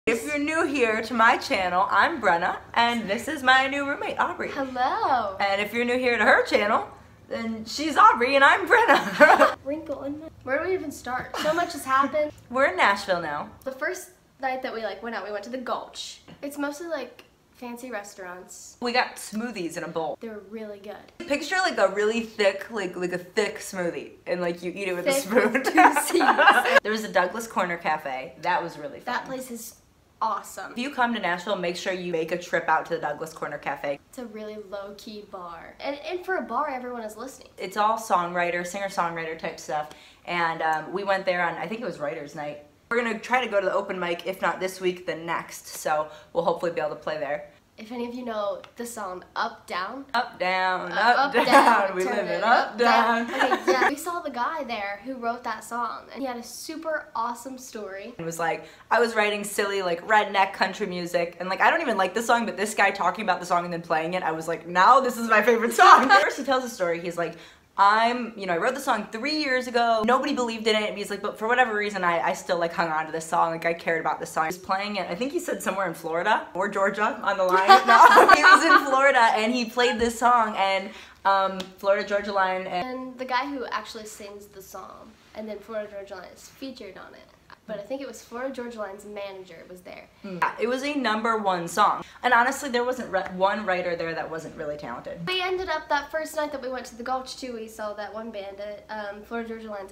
If you're new here to my channel, I'm Brenna, and this is my new roommate, Aubree. Hello. And if you're new here to her channel, then she's Aubree and I'm Brenna. Wrinkle in my... Where do we even start? So much has happened. We're in Nashville now. The first night that we went out, we went to the Gulch. It's mostly like fancy restaurants. We got smoothies in a bowl. They were really good. Picture like a really thick, like a thick smoothie, and like you eat it with a Thick spoon. with 2 C's. There was a Douglas Corner Cafe. That was really fun. That place is awesome. If you come to Nashville, make sure you make a trip out to the Douglas Corner Cafe. It's a really low-key bar. And for a bar, everyone is listening. It's all songwriter, singer-songwriter type stuff. And we went there on, I think it was Writers Night. We're gonna try to go to the open mic, if not this week, then next. So we'll hopefully be able to play there. If any of you know the song Up, Down. Up, down, up, down. We live in up, down. Okay, yeah. We saw the guy there who wrote that song, and he had a super awesome story. It was like, I was writing silly, like, redneck country music, and like, I don't even like the song, but this guy talking about the song and then playing it, I was like, now this is my favorite song. First he tells a story, he's like, I wrote the song 3 years ago. Nobody believed in it. And he's like, but for whatever reason, I still like hung on to this song. Like I cared about this song. He was playing it, I think he said somewhere in Florida or Georgia on the line. No, he was in Florida and he played this song and Florida Georgia Line. And the guy who actually sings the song, and then Florida Georgia Line is featured on it. But I think it was Florida Georgia Line's manager was there. Yeah, it was a #1 song. And honestly, there wasn't one writer there that wasn't really talented. We ended up that first night that we went to the Gulch too, we saw that one band at Florida Georgia Line's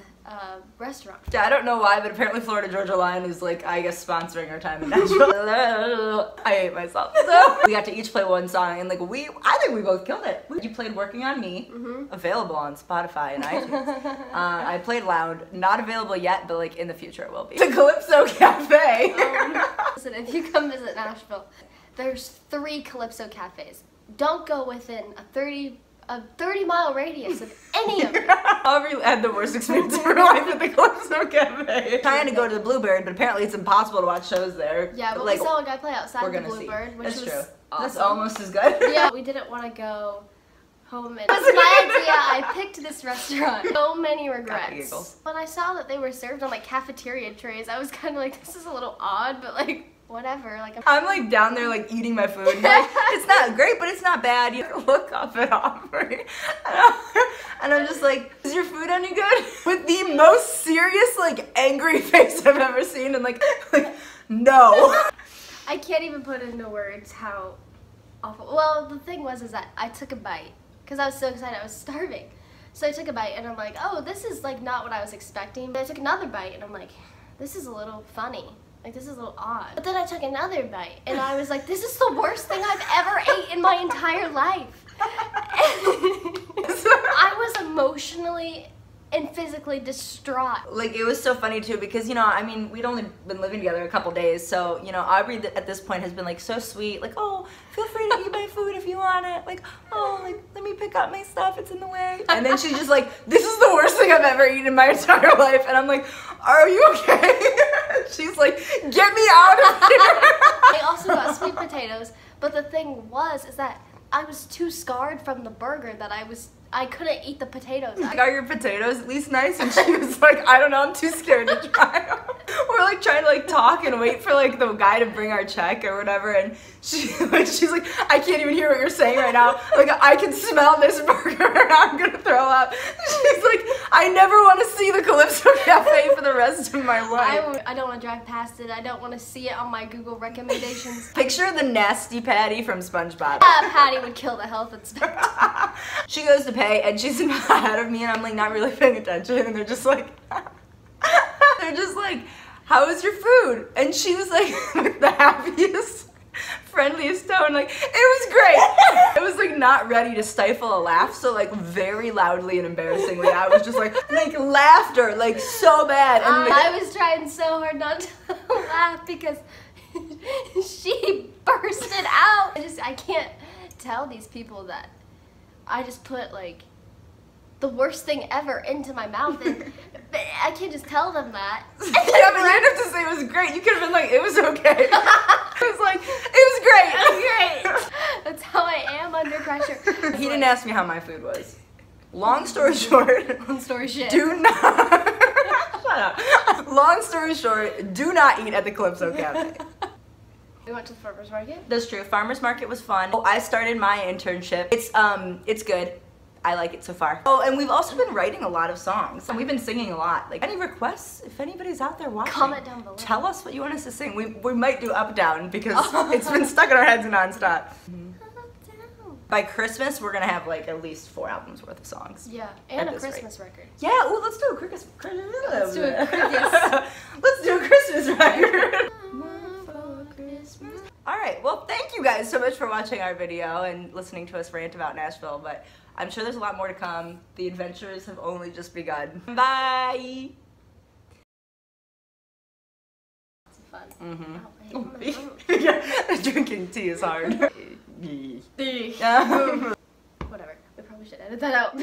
restaurant. Yeah, I don't know why, but apparently Florida Georgia Line is like, I guess, sponsoring our time in Nashville. I hate myself. So we got to each play one song and like I think we both killed it. You played Working on Me, available on Spotify and iTunes. I played Loud, not available yet, but like in the future it will be. The Calypso Cafe. Listen, if you come visit Nashville, there's 3 Calypso cafes. Don't go within a 30-mile radius of any of them. Aubree had the worst experience of her life at the Calypso Cafe. Trying to go to the Bluebird, but apparently it's impossible to watch shows there. Yeah, but like, we saw a guy play outside the Bluebird, which That's was true. awesome. That's almost as good. Yeah, we didn't want to go home, and it was my idea. I picked this restaurant. So many regrets. When I saw that they were served on like cafeteria trays, I was kind of like, this is a little odd, but like, whatever. Like I'm like down there like eating my food. And, like, it's not great, but it's not bad. You look up at Aubree, and I'm just like, is your food any good? With the most serious, like angry face I've ever seen, and like no. I can't even put into words how awful. Well, the thing was is that I took a bite because I was so excited. I was starving, so I took a bite, and I'm like, oh, this is like not what I was expecting. But I took another bite, and I'm like, this is a little funny. Like, this is a little odd. But then I took another bite, and I was like, this is the worst thing I've ever ate in my entire life. I was emotionally and physically distraught. Like, it was so funny too because, you know, I mean, we'd only been living together a couple days, so, you know, Aubree at this point has been like so sweet, like, oh, feel free to eat my food if you want it, like, oh, like, let me pick up my stuff, it's in the way. And then she's just like, this is the worst thing I've ever eaten in my entire life, and I'm like, are you okay? She's like, get me out of here. I also got sweet potatoes, but the thing was is that I was too scarred from the burger that I couldn't eat the potatoes. Like, are your potatoes at least nice? And she was like, I don't know, I'm too scared to try them. We're like trying to like talk and wait for like the guy to bring our check or whatever, and she's like, I can't even hear what you're saying right now. Like, I can smell this burger and I'm gonna throw up. She's like, I never want to see the Calypso Cafe for the rest of my life. I don't want to drive past it. I don't want to see it on my Google recommendations. Picture the nasty Patty from SpongeBob. Patty would kill the health inspector. She goes to pay and she's ahead of me and I'm like not really paying attention, and they're just like how was your food? And she was like with the happiest, friendliest tone, like, it was great. I was like not ready to stifle a laugh, so like very loudly and embarrassingly I was just like laughter, like so bad. And I was trying so hard not to laugh because she bursted out. I can't tell these people that I just put like the worst thing ever into my mouth, and I can't just tell them that. Yeah, but you didn't have to say it was great. You could have been like, it was okay. It was like, it was great. It was great. That's how I am under pressure. He didn't ask me how my food was. Long story short. Long story shit. Do not. Shut up. Long story short, do not eat at the Calypso Cafe. We went to the farmer's market. That's true. Farmer's market was fun. Oh, I started my internship. It's good. I like it so far. Oh, and we've also been writing a lot of songs. And we've been singing a lot. Like, any requests? If anybody's out there watching, comment down below. Tell us what you want us to sing. We might do Up Down because it's been stuck in our heads nonstop. By Christmas, we're gonna have like at least 4 albums worth of songs. Yeah, and a Christmas record. Yeah, ooh, let's do a Christmas. Let's do a Christmas. Let's do a Christmas record. All right, well, thank you guys so much for watching our video and listening to us rant about Nashville, but I'm sure there's a lot more to come. The adventures have only just begun. Bye! It's fun. Yeah, drinking tea is hard. Whatever. We probably should edit that out.